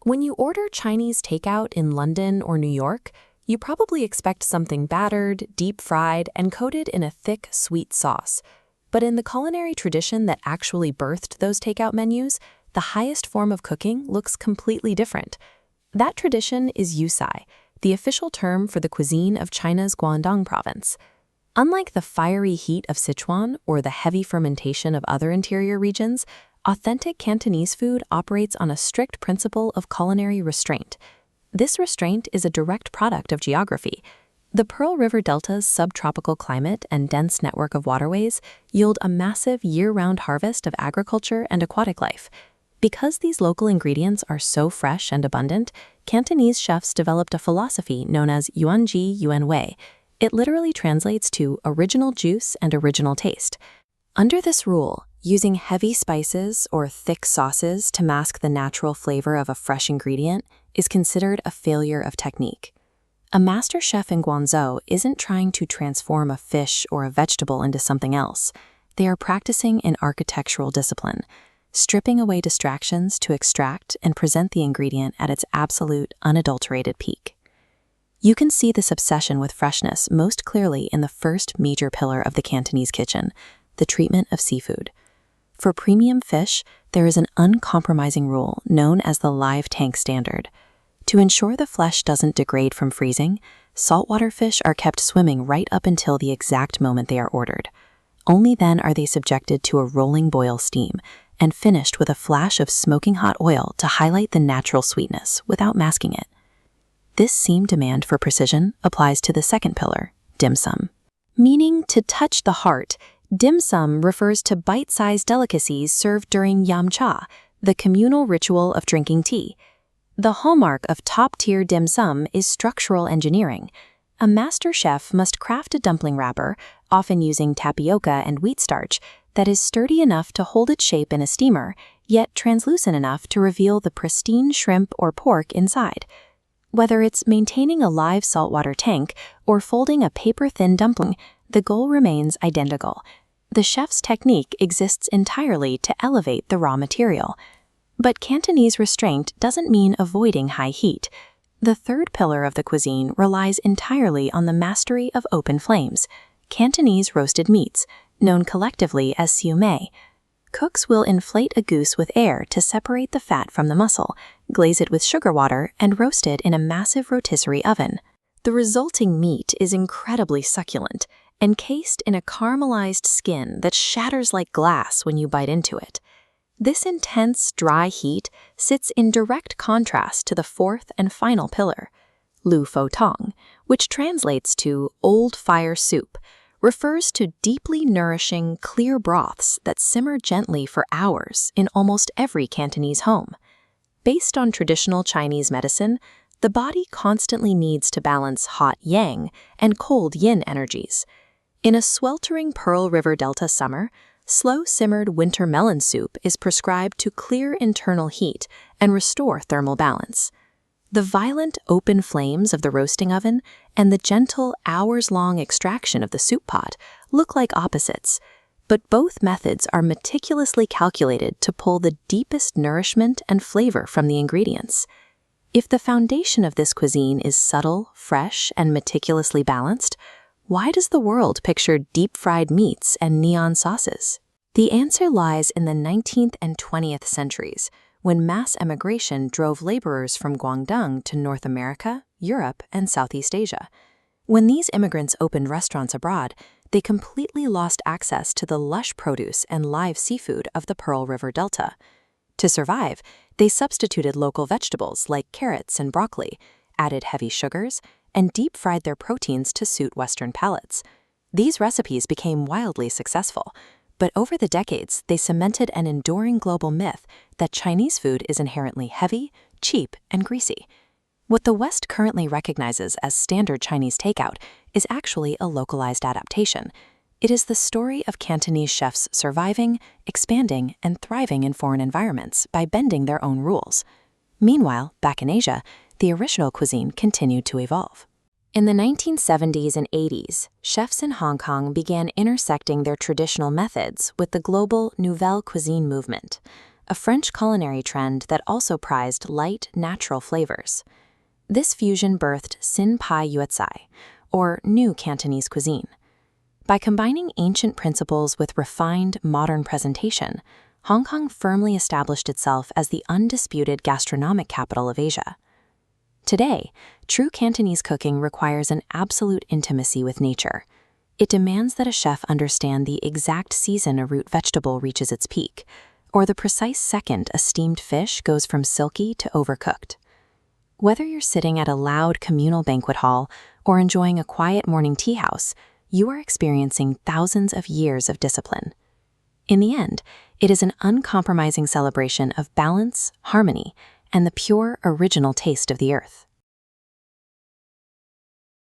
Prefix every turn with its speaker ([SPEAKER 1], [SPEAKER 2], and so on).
[SPEAKER 1] When you order Chinese takeout in London or New York, you probably expect something battered, deep-fried, and coated in a thick, sweet sauce. But in the culinary tradition that actually birthed those takeout menus, the highest form of cooking looks completely different. That tradition is yusai, the official term for the cuisine of China's Guangdong province. Unlike the fiery heat of Sichuan or the heavy fermentation of other interior regions, authentic Cantonese food operates on a strict principle of culinary restraint. This restraint is a direct product of geography. The Pearl River Delta's subtropical climate and dense network of waterways yield a massive year-round harvest of agriculture and aquatic life. Because these local ingredients are so fresh and abundant, Cantonese chefs developed a philosophy known as Yanji Yui. It literally translates to original juice and original taste. Under this rule, using heavy spices or thick sauces to mask the natural flavor of a fresh ingredient is considered a failure of technique. A master chef in Guangzhou isn't trying to transform a fish or a vegetable into something else. They are practicing an architectural discipline, stripping away distractions to extract and present the ingredient at its absolute, unadulterated peak. You can see this obsession with freshness most clearly in the first major pillar of the Cantonese kitchen, the treatment of seafood. For premium fish, there is an uncompromising rule known as the live tank standard. To ensure the flesh doesn't degrade from freezing, saltwater fish are kept swimming right up until the exact moment they are ordered. Only then are they subjected to a rolling boil steam and finished with a flash of smoking hot oil to highlight the natural sweetness without masking it. This same demand for precision applies to the second pillar, dim sum. Meaning to touch the heart, dim sum refers to bite-sized delicacies served during yam cha, the communal ritual of drinking tea. The hallmark of top-tier dim sum is structural engineering. A master chef must craft a dumpling wrapper, often using tapioca and wheat starch, that is sturdy enough to hold its shape in a steamer, yet translucent enough to reveal the pristine shrimp or pork inside. Whether it's maintaining a live saltwater tank or folding a paper-thin dumpling, the goal remains identical. The chef's technique exists entirely to elevate the raw material. But Cantonese restraint doesn't mean avoiding high heat. The third pillar of the cuisine relies entirely on the mastery of open flames. Cantonese roasted meats, known collectively as siu mei. Cooks will inflate a goose with air to separate the fat from the muscle, glaze it with sugar water, and roast it in a massive rotisserie oven. The resulting meat is incredibly succulent, encased in a caramelized skin that shatters like glass when you bite into it. This intense, dry heat sits in direct contrast to the fourth and final pillar, lu fo tong, which translates to old fire soup, refers to deeply nourishing, clear broths that simmer gently for hours in almost every Cantonese home. Based on traditional Chinese medicine, the body constantly needs to balance hot yang and cold yin energies. In a sweltering Pearl River Delta summer, slow-simmered winter melon soup is prescribed to clear internal heat and restore thermal balance. The violent open flames of the roasting oven and the gentle hours-long extraction of the soup pot look like opposites, but both methods are meticulously calculated to pull the deepest nourishment and flavor from the ingredients. If the foundation of this cuisine is subtle, fresh, and meticulously balanced, why does the world picture deep-fried meats and neon sauces? The answer lies in the 19th and 20th centuries, when mass emigration drove laborers from Guangdong to North America, Europe, and Southeast Asia. When these immigrants opened restaurants abroad, they completely lost access to the lush produce and live seafood of the Pearl River Delta. To survive, they substituted local vegetables like carrots and broccoli, added heavy sugars, and deep-fried their proteins to suit Western palates. These recipes became wildly successful, but over the decades, they cemented an enduring global myth that Chinese food is inherently heavy, cheap, and greasy. What the West currently recognizes as standard Chinese takeout is actually a localized adaptation. It is the story of Cantonese chefs surviving, expanding, and thriving in foreign environments by bending their own rules. Meanwhile, back in Asia, the original cuisine continued to evolve. In the 1970s and 80s, chefs in Hong Kong began intersecting their traditional methods with the global Nouvelle Cuisine movement, a French culinary trend that also prized light, natural flavors. This fusion birthed Xin Pai Yuetzai, or New Cantonese Cuisine. By combining ancient principles with refined, modern presentation, Hong Kong firmly established itself as the undisputed gastronomic capital of Asia. Today, true Cantonese cooking requires an absolute intimacy with nature. It demands that a chef understand the exact season a root vegetable reaches its peak, or the precise second a steamed fish goes from silky to overcooked. Whether you're sitting at a loud communal banquet hall or enjoying a quiet morning tea house, you are experiencing thousands of years of discipline. In the end, it is an uncompromising celebration of balance, harmony, and the pure, original taste of the earth.